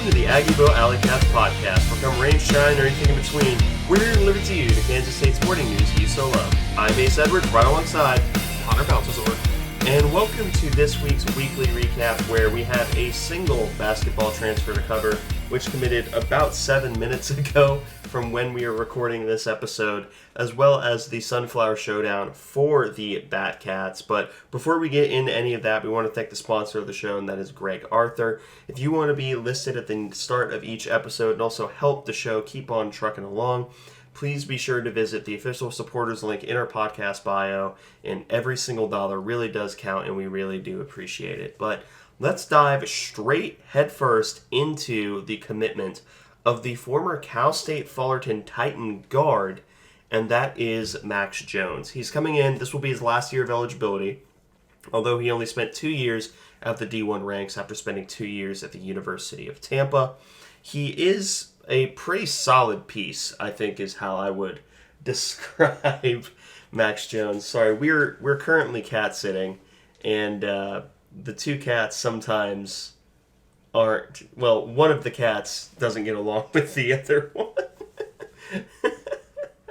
Welcome to the Aggieville Alleycats podcast. Where come rain, shine, or anything in between, we're here to deliver to you the Kansas State sporting news you so love. I'm Ace Edwards, right alongside Connor Baltazar. And welcome to this week's weekly recap, where we have a single basketball transfer to cover, which committed about 7 minutes ago from when we are recording this episode, as well as the Sunflower Showdown for the Batcats. But before we get into any of that, we want to thank the sponsor of the show, and that is Greg Arthur. If you want to be listed at the start of each episode and also help the show keep on trucking along, please be sure to visit the official supporters link in our podcast bio, and every single dollar really does count, and we really do appreciate it. But let's dive straight headfirst into the commitment of the former Cal State Fullerton Titan guard, and that is Max Jones. He's coming in. This will be his last year of eligibility, although he only spent 2 years at the D1 ranks after spending 2 years at the University of Tampa. He is a pretty solid piece, I think, is how I would describe Max Jones. Sorry, we're currently cat sitting, and the two cats sometimes aren't. Well, one of the cats doesn't get along with the other one.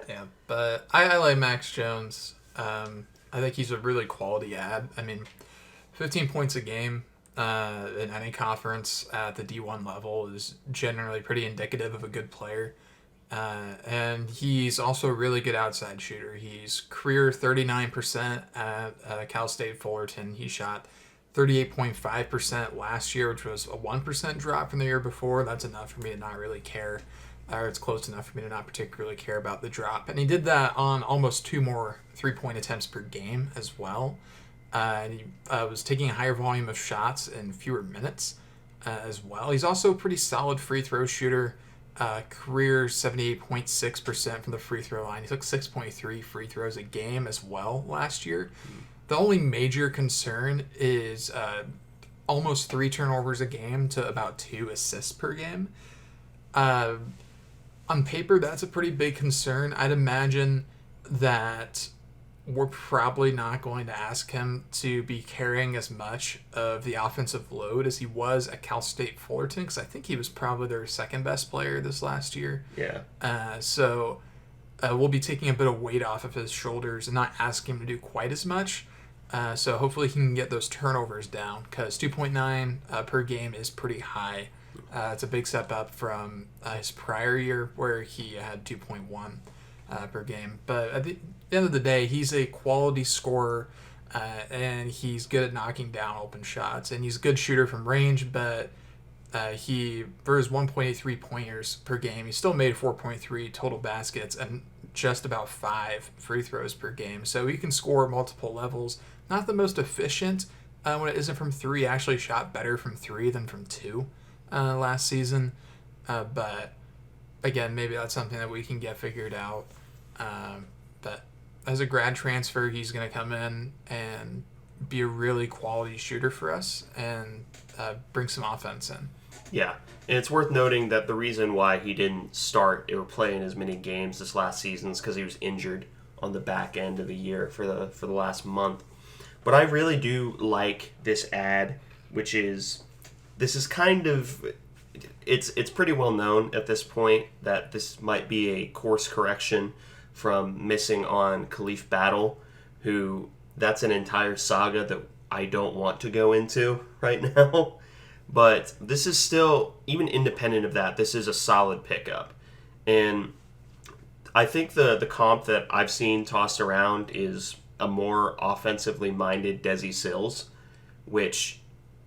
Yeah, but I like Max Jones. I think he's a really quality ad. I mean, 15 points a game in any conference at the D1 level is generally pretty indicative of a good player. And he's also a really good outside shooter. He's career 39% at Cal State Fullerton. He shot 38.5% last year, which was a 1% drop from the year before. That's enough for me to not really care, or it's close enough for me to not particularly care about the drop. And he did that on almost 2 more three-point attempts per game as well. And he was taking a higher volume of shots in fewer minutes as well. He's also a pretty solid free throw shooter. Career 78.6% from the free throw line. He took 6.3 free throws a game as well last year. The only major concern is almost 3 turnovers a game to about 2 assists per game. On paper, that's a pretty big concern. I'd imagine that we're probably not going to ask him to be carrying as much of the offensive load as he was at Cal State Fullerton, because I think he was probably their second best player this last year. Yeah. So we'll be taking a bit of weight off of his shoulders and not asking him to do quite as much. So hopefully he can get those turnovers down, because 2.9 per game is pretty high. It's a big step up from his prior year, where he had 2.1 per game. But at the end of the day, he's a quality scorer, and he's good at knocking down open shots. And he's a good shooter from range, but he, for his 1.83 pointers per game, he still made 4.3 total baskets and just about 5 free throws per game. So he can score multiple levels. Not the most efficient when it isn't from 3. Actually shot better from 3 than from 2 last season. But again, maybe that's something that we can get figured out. But as a grad transfer, he's going to come in and be a really quality shooter for us and bring some offense in. Yeah, and it's worth noting that the reason why he didn't start or play in as many games this last season is because he was injured on the back end of the year for the last month. But I really do like this ad, which is, this is kind of, it's pretty well known at this point that this might be a course correction from missing on Khalif Battle, who, that's an entire saga that I don't want to go into right now. But this is still, even independent of that, this is a solid pickup. And I think the comp that I've seen tossed around is a more offensively minded Desi Sills, which,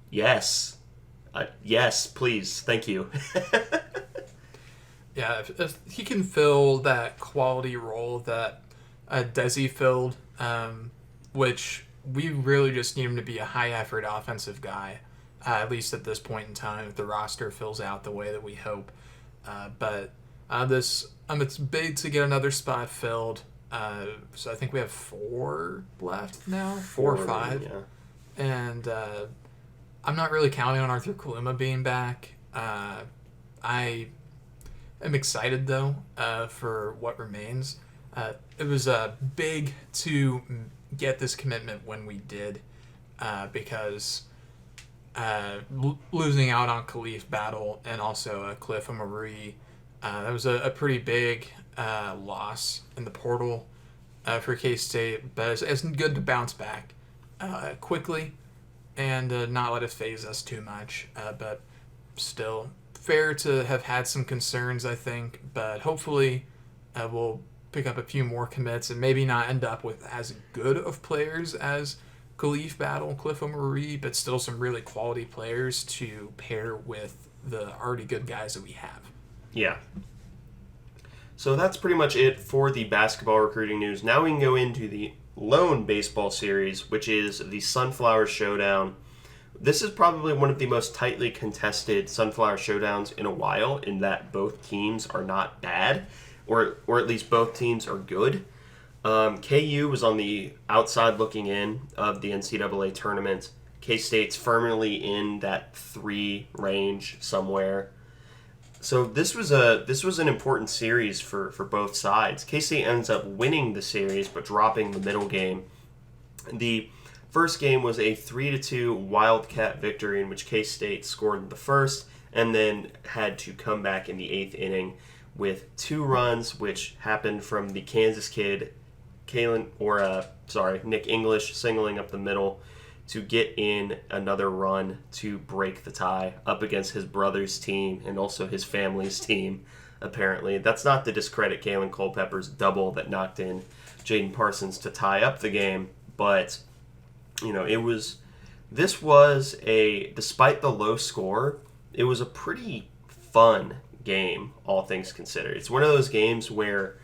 yes, please, thank you. Yeah, if he can fill that quality role that Desi filled, which we really just need him to be a high-effort offensive guy, at least at this point in time, if the roster fills out the way that we hope. But it's big to get another spot filled. So I think we have 4 left now, 4 or 5. Yeah. And I'm not really counting on Arthur Kaluma being back. I am excited, though, for what remains. It was big to get this commitment when we did, because losing out on Khalif Battle and also Cliff Marie. That was a pretty big loss in the portal for K-State, but it's good to bounce back quickly and not let it phase us too much. But still, fair to have had some concerns, I think, but hopefully we'll pick up a few more commits and maybe not end up with as good of players as Khalif Battle, Cliff Marie, but still some really quality players to pair with the already good guys that we have. Yeah. So that's pretty much it for the basketball recruiting news. Now we can go into the lone baseball series, which is the Sunflower Showdown. This is probably one of the most tightly contested Sunflower Showdowns in a while, in that both teams are not bad, or at least both teams are good. KU was on the outside looking in of the NCAA tournament. K-State's firmly in that 3 range somewhere. So this was an important series for both sides. K-State ends up winning the series but dropping the middle game. The first game was a 3-2 Wildcat victory in which K-State scored the first and then had to come back in the 8th inning with 2 runs, which happened from the Kansas kid, Nick English singling up the middle to get in another run to break the tie up against his brother's team and also his family's team, apparently. That's not to discredit Kalen Culpepper's double that knocked in Jaden Parsons to tie up the game, but, despite the low score, it was a pretty fun game, all things considered. It's one of those games where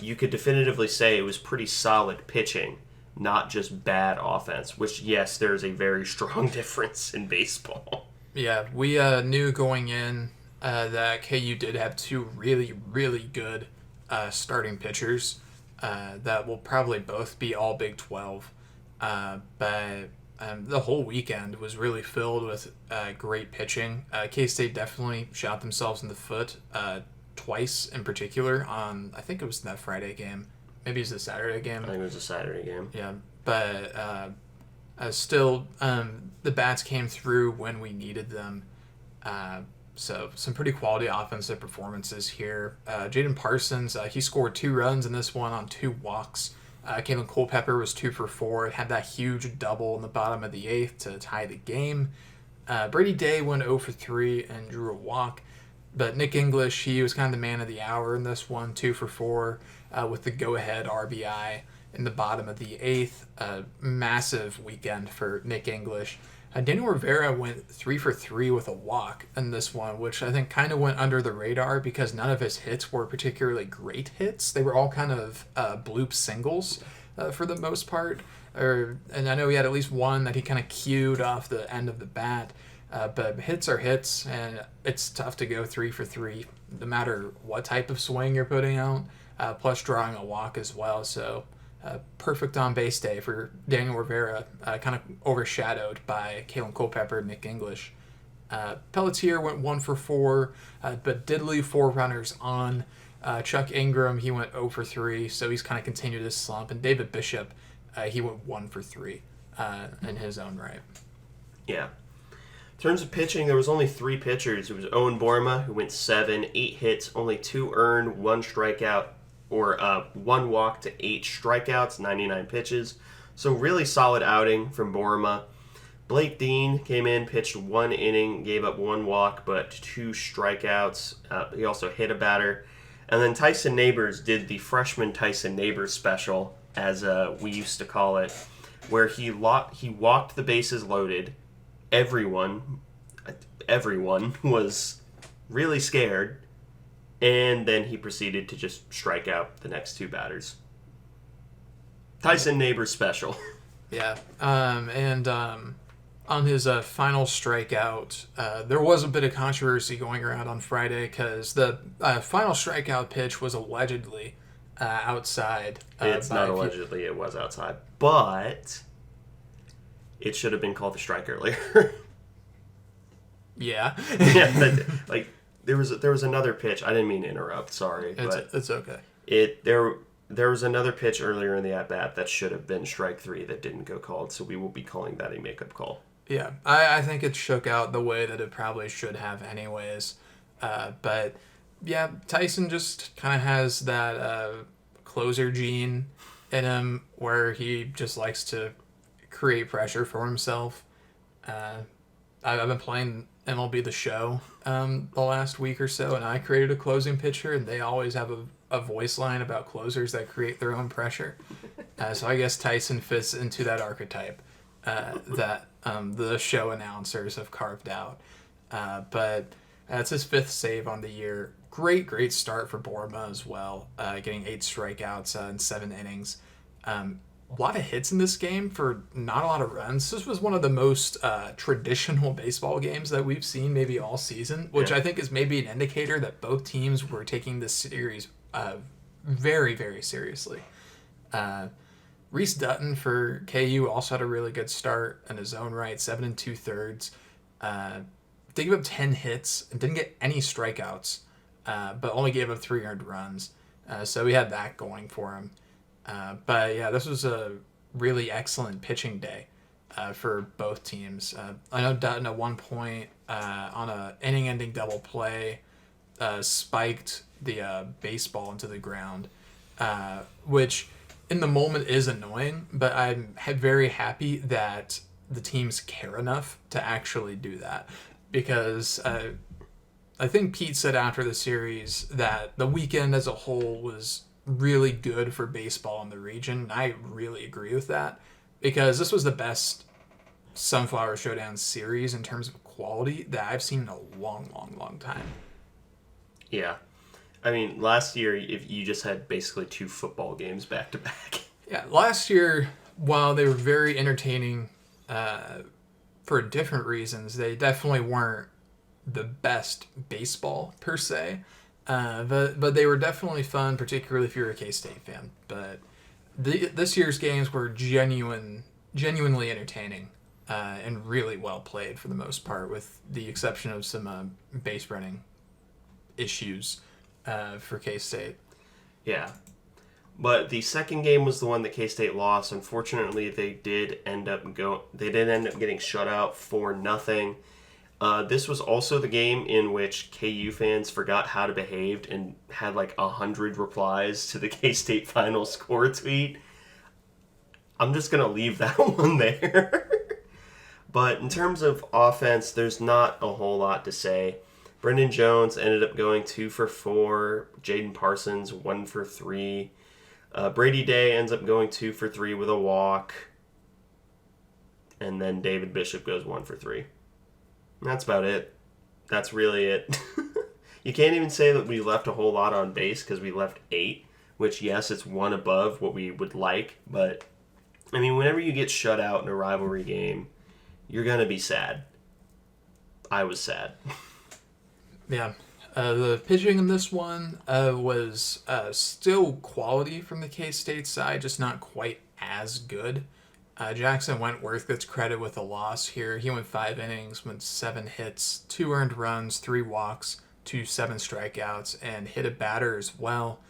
you could definitively say it was pretty solid pitching, not just bad offense, which, yes, there's a very strong difference in baseball. Yeah, we knew going in that KU did have 2 really, really good starting pitchers that will probably both be all Big 12. But the whole weekend was really filled with great pitching. K-State definitely shot themselves in the foot twice in particular on, I think it was that Friday game. Maybe it's the Saturday game. I think it was a Saturday game. Yeah, but still, the bats came through when we needed them. So some pretty quality offensive performances here. Jaden Parsons, he scored 2 runs in this one on 2 walks. Kalen Culpepper was 2 for 4. Had that huge double in the bottom of the 8th to tie the game. Brady Day went 0 for 3 and drew a walk. But Nick English, he was kind of the man of the hour in this one, 2 for 4 with the go-ahead RBI in the bottom of the 8th. Massive weekend for Nick English. Daniel Rivera went 3 for 3 with a walk in this one, which I think kind of went under the radar because none of his hits were particularly great hits. They were all kind of bloop singles for the most part. And I know he had at least one that he kind of cued off the end of the bat. But hits are hits, and it's tough to go 3 for 3, no matter what type of swing you're putting out, plus drawing a walk as well. So perfect on-base day for Daniel Rivera, kind of overshadowed by Kalen Culpepper and Nick English. Pelletier went 1 for 4, but did leave 4 runners on. Chuck Ingram, he went 0 for 3, so he's kind of continued his slump. And David Bishop, he went 1 for 3 in his own right. Yeah. In terms of pitching, there was only 3 pitchers. It was Owen Borma, who went 7, 8 hits, only 2 earned, 1 strikeout, or 1 walk to 8 strikeouts, 99 pitches. So really solid outing from Borma. Blake Dean came in, pitched 1 inning, gave up 1 walk, but 2 strikeouts. He also hit a batter. And then Tyson Neighbors did the freshman Tyson Neighbors special, as we used to call it, where he walked the bases loaded. Everyone was really scared, and then he proceeded to just strike out the next 2 batters. Tyson Neighbors special. Yeah, and on his final strikeout, there was a bit of controversy going around on Friday because the final strikeout pitch was allegedly outside. It's not allegedly, it was outside, but it should have been called the strike earlier. Yeah. Yeah, there was another pitch. I didn't mean to interrupt. Sorry, but it's okay. There was another pitch earlier in the at bat that should have been strike 3 that didn't go called. So we will be calling that a makeup call. Yeah, I think it shook out the way that it probably should have anyways. But yeah, Tyson just kind of has that closer gene in him where he just likes to create pressure for himself. Uh, I've been playing MLB The Show the last week or so, and I created a closing pitcher, and they always have a voice line about closers that create their own pressure. So I guess Tyson fits into that archetype that the show announcers have carved out. But that's his 5th save on the year. Great start for Borma as well, getting 8 strikeouts in 7 innings. A lot of hits in this game for not a lot of runs. This was one of the most traditional baseball games that we've seen maybe all season, which I think is maybe an indicator that both teams were taking this series very, very seriously. Reese Dutton for KU also had a really good start in his own right, 7 2/3. They gave up 10 hits and didn't get any strikeouts, but only gave up 3 earned runs. So he had that going for him. But yeah, this was a really excellent pitching day for both teams. I know Dutton at one point on a inning-ending double play spiked the baseball into the ground, which in the moment is annoying, but I'm very happy that the teams care enough to actually do that. Because I think Pete said after the series that the weekend as a whole was really good for baseball in the region. I really agree with that because this was the best Sunflower Showdown series in terms of quality that I've seen in a long time. Yeah. I mean, last year, if you just had basically 2 football games back to back. Yeah, last year, while they were very entertaining for different reasons, they definitely weren't the best baseball per se. But they were definitely fun, particularly if you're a K-State fan. But this year's games were genuinely entertaining and really well played for the most part, with the exception of some base running issues for K-State. Yeah. But the second game was the one that K-State lost. Unfortunately, they did end up getting shut out 4-0. This was also the game in which KU fans forgot how to behave and had like 100 replies to the K-State final score tweet. I'm just going to leave that one there. But in terms of offense, there's not a whole lot to say. Brendan Jones ended up going 2 for 4. Jaden Parsons 1 for 3. Brady Day ends up going 2 for 3 with a walk. And then David Bishop goes 1 for 3. That's about it. That's really it. You can't even say that we left a whole lot on base because we left 8, which, yes, it's 1 above what we would like. But, I mean, whenever you get shut out in a rivalry game, you're going to be sad. I was sad. Yeah. The pitching in this one was still quality from the K-State side, just not quite as good. Jackson Wentworth gets credit with a loss here. He went 5 innings, went 7 hits, 2 earned runs, 3 walks, 7 strikeouts, and hit a batter as well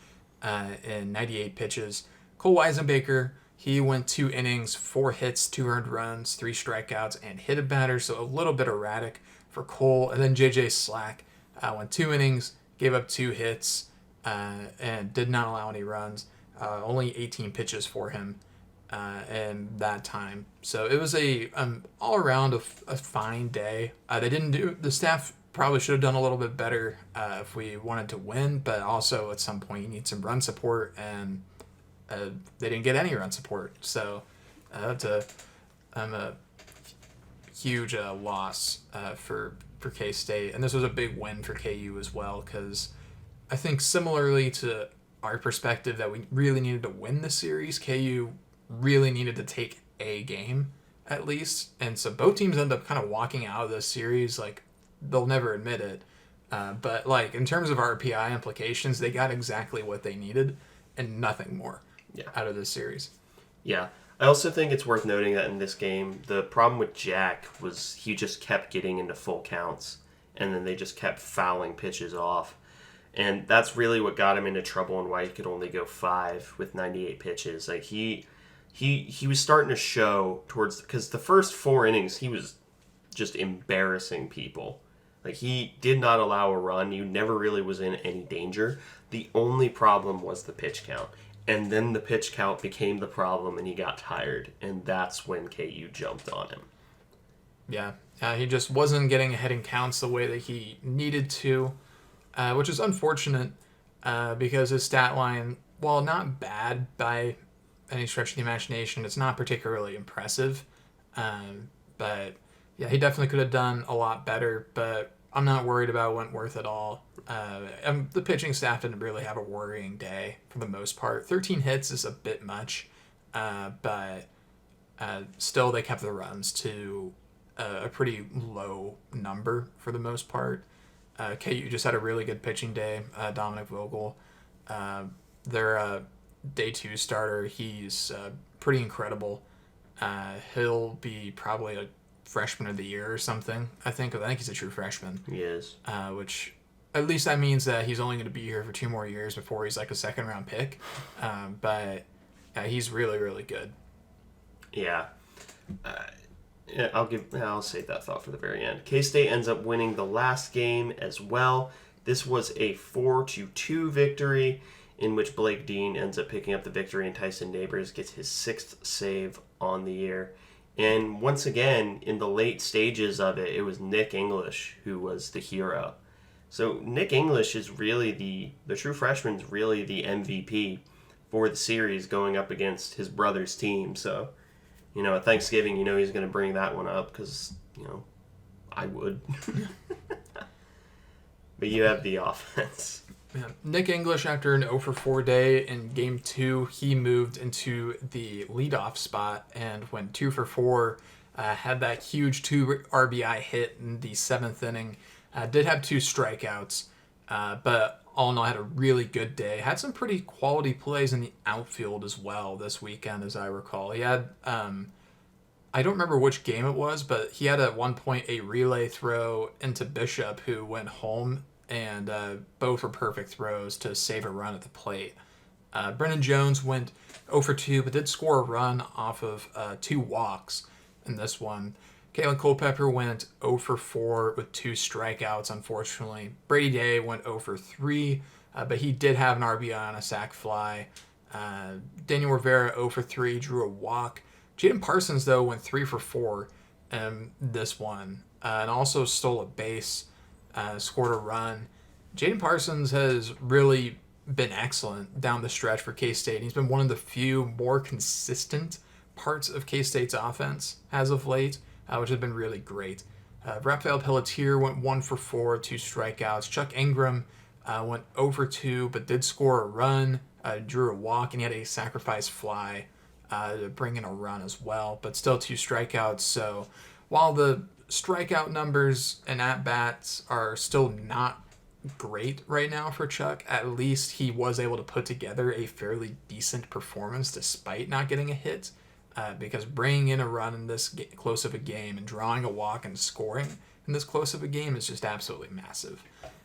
in 98 pitches. Cole Weisenbaker, he went 2 innings, 4 hits, 2 earned runs, 3 strikeouts, and hit a batter, so a little bit erratic for Cole. And then J.J. Slack went 2 innings, gave up 2 hits, and did not allow any runs. Only 18 pitches for him in that time. So it was a all around a fine day. The staff probably should have done a little bit better if we wanted to win, but also at some point you need some run support, and they didn't get any run support. So that's a huge loss for K-State, and this was a big win for KU as well, because I think similarly to our perspective that we really needed to win the series, KU really needed to take a game at least, and so both teams end up kind of walking out of this series like they'll never admit it, but like in terms of RPI implications, they got exactly what they needed and nothing more out of this series. Yeah. I also think it's worth noting that in this game, the problem with Jack was he just kept getting into full counts, and then they just kept fouling pitches off. And that's really what got him into trouble and why he could only go 5 with 98 pitches. Like he was starting to show towards, because the first 4 innings he was just embarrassing people. Like, he did not allow a run. You never really was in any danger. The only problem was the pitch count. And then the pitch count became the problem, and he got tired. And that's when KU jumped on him. Yeah, he just wasn't getting ahead in counts the way that he needed to, which is unfortunate because his stat line, while not bad by any stretch of the imagination, it's not particularly impressive. But yeah, he definitely could have done a lot better, but I'm not worried about Wentworth at all. The pitching staff didn't really have a worrying day for the most part. 13 hits is a bit much, but still they kept the runs to a pretty low number for the most part. KU just had a really good pitching day. Dominic Vogel, their day 2 starter, he's pretty incredible. He'll be probably a freshman of the year or something. I think he's a true freshman. He is. Which at least that means that he's only going to be here for 2 more years before he's like a second-round pick. But he's really, really good. Yeah. I'll save that thought for the very end. K-State ends up winning the last game as well. This was a 4-2 victory in which Blake Dean ends up picking up the victory and Tyson Neighbors gets his 6th save on the year. And once again, in the late stages of it, it was Nick English who was the hero. So Nick English is really the true freshman's really the MVP for the series going up against his brother's team. So, at Thanksgiving, he's going to bring that one up because, I would. But you have the offense. Yeah. Nick English, after an 0-for-4 day in Game 2, he moved into the leadoff spot and went 2-for-4, had that huge 2 RBI hit in the 7th inning. Did have 2 strikeouts, but all in all had a really good day. Had some pretty quality plays in the outfield as well this weekend, as I recall. He had, I don't remember which game it was, but he had at one point a relay throw into Bishop who went home, and both were perfect throws to save a run at the plate. Brennan Jones went 0-for-2, but did score a run off of 2 walks in this one. Kalen Culpepper went 0-for-4 with 2 strikeouts, unfortunately. Brady Day went 0-for-3, but he did have an RBI on a sac fly. Daniel Rivera 0-for-3, drew a walk. Jaden Parsons, though, went 3-for-4 in this one, and also stole a base, scored a run. Jaden Parsons has really been excellent down the stretch for K-State. He's been one of the few more consistent parts of K-State's offense as of late, which has been really great. Rafael Pelletier went 1-for-4, 2 strikeouts. Chuck Ingram went 0-for-2, but did score a run, drew a walk, and he had a sacrifice fly to bring in a run as well, but still 2 strikeouts. So while the strikeout numbers and at-bats are still not great right now for Chuck, at least he was able to put together a fairly decent performance despite not getting a hit, because bringing in a run in this close of a game and drawing a walk and scoring in this close of a game is just absolutely massive.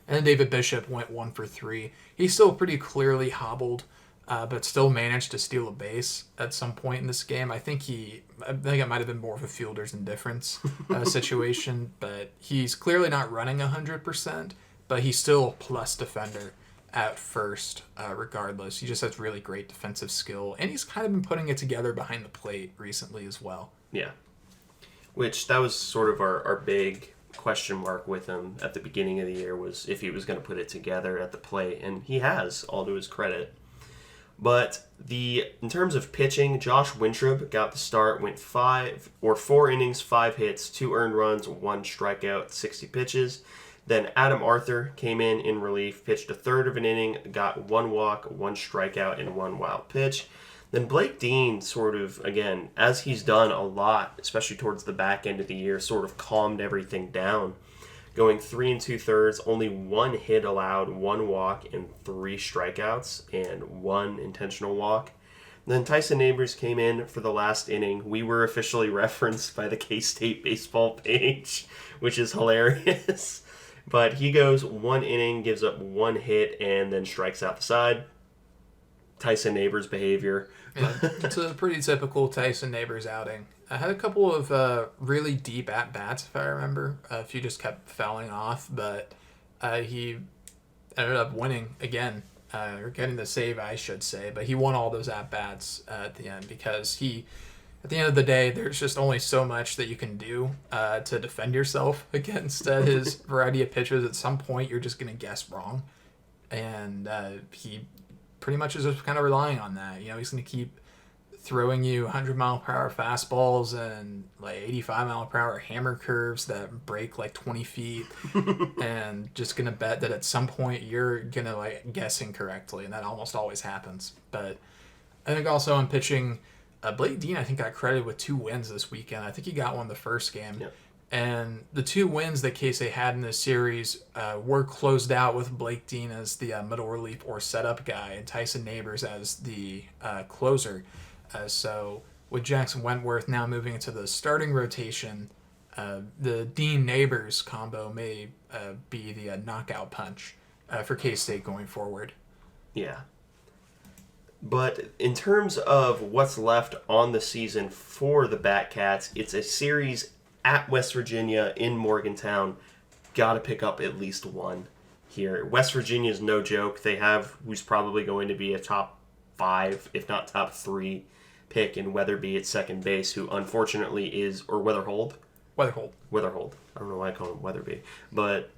And then David Bishop went 1-for-3. He's still pretty clearly hobbled, but still managed to steal a base at some point in this game. I think it might have been more of a fielder's indifference situation, but he's clearly not running 100%, but he's still a plus defender at first, regardless. He just has really great defensive skill, and he's kind of been putting it together behind the plate recently as well. Yeah. Which, that was sort of our big question mark with him at the beginning of the year, was if he was going to put it together at the plate, and he has, all to his credit. But in terms of pitching, Josh Wintrob got the start, went 4 innings, 5 hits, 2 earned runs, 1 strikeout, 60 pitches. Then Adam Arthur came in relief, pitched a third of an inning, got 1 walk, 1 strikeout, and 1 wild pitch. Then Blake Dean sort of, again, as he's done a lot, especially towards the back end of the year, sort of calmed everything down. Going 3 2/3, only 1 hit allowed, 1 walk, and 3 strikeouts, and 1 intentional walk. Then Tyson Neighbors came in for the last inning. We were officially referenced by the K-State baseball page, which is hilarious. But he goes 1 inning, gives up 1 hit, and then strikes out the side. Tyson Neighbors behavior. Yeah, it's a pretty typical Tyson Neighbors outing. I had a couple of really deep at-bats, if I remember. A few just kept fouling off, but he ended up winning again, or getting the save, I should say. But he won all those at-bats at the end because at the end of the day, there's just only so much that you can do to defend yourself against his variety of pitches. At some point, you're just going to guess wrong. And he pretty much is just kind of relying on that. He's going to keep throwing you 100-mile-per-hour fastballs and like 85-mile-per-hour hammer curves that break like 20 feet, and just gonna bet that at some point you're gonna like guess incorrectly, and that almost always happens. But I think also on pitching, Blake Dean I think got credited with 2 wins this weekend. I think he got one the first game. Yep. And the 2 wins that K-State had in this series were closed out with Blake Dean as the middle relief or setup guy, and Tyson Neighbors as the closer. So with Jackson Wentworth now moving into the starting rotation, the Dean Neighbors combo may be the knockout punch for K-State going forward. Yeah. But in terms of what's left on the season for the Batcats, it's a series at West Virginia in Morgantown. Got to pick up at least one here. West Virginia is no joke. They have who's probably going to be a top 5, if not top 3 pick in Weatherby at second base, who unfortunately is, or Weatherhold. I don't know why I call him Weatherby. But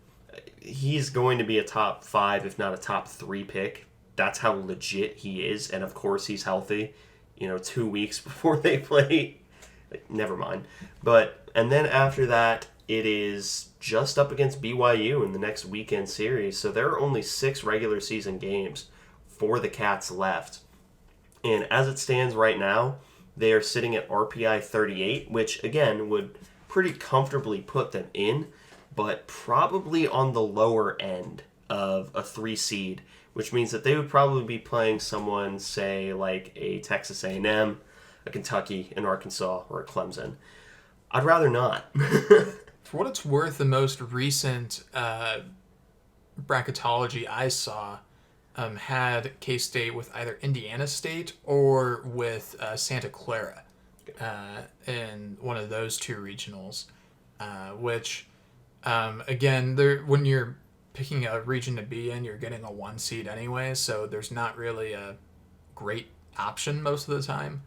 he's going to be a top 5, if not a top 3 pick. That's how legit he is. And of course he's healthy, 2 weeks before they play. Never mind. And then after that, it is just up against BYU in the next weekend series. So there are only 6 regular season games for the Cats left. And as it stands right now, they are sitting at RPI 38, which, again, would pretty comfortably put them in, but probably on the lower end of a 3 seed, which means that they would probably be playing someone, say, like a Texas A&M, a Kentucky, an Arkansas, or a Clemson. I'd rather not. For what it's worth, the most recent bracketology I saw had K-State with either Indiana State or with Santa Clara in one of those 2 regionals, which, again, when you're picking a region to be in, you're getting a 1 seed anyway, so there's not really a great option most of the time.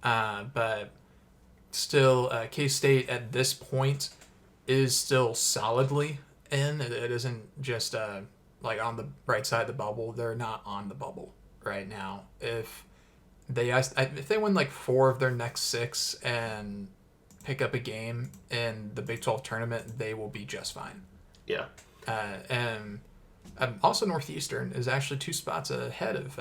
But still, K-State at this point is still solidly in. It isn't just like on the right side of the bubble. They're not on the bubble right now. If they win like 4 of their next 6 and pick up a game in the Big 12 tournament, they will be just fine. Yeah. And also Northeastern is actually 2 spots ahead of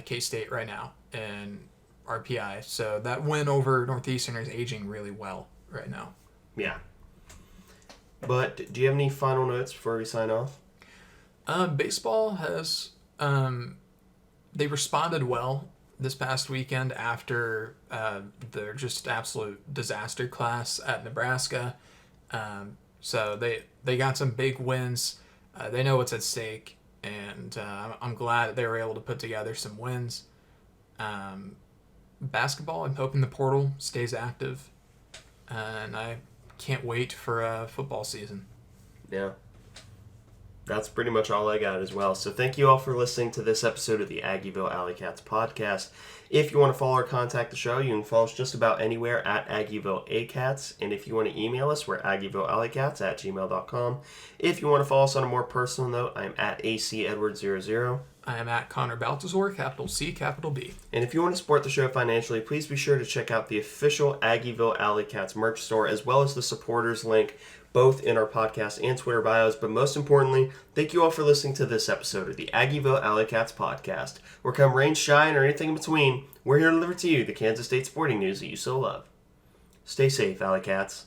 K-State right now in RPI. So that win over Northeastern is aging really well right now. Yeah. But do you have any final notes before we sign off? Baseball has they responded well this past weekend after their just absolute disaster class at Nebraska. So they got some big wins. They know what's at stake, and I'm glad that they were able to put together some wins. Basketball, I'm hoping the portal stays active, and I can't wait for football season. Yeah. That's pretty much all I got as well. So thank you all for listening to this episode of the Aggieville Alleycats podcast. If you want to follow or contact the show, you can follow us just about anywhere at Aggieville Alleycats. And if you want to email us, we're AggievilleAlleycats@gmail.com. If you want to follow us on a more personal note, I'm at ACEdward00. I am at Connor Baltazar, capital C, capital B. And if you want to support the show financially, please be sure to check out the official Aggieville Alleycats merch store, as well as the supporters link, both in our podcast and Twitter bios. But most importantly, thank you all for listening to this episode of the Aggieville Alleycats podcast, where come rain, shine, or anything in between, we're here to deliver to you the Kansas State sporting news that you so love. Stay safe, Alleycats.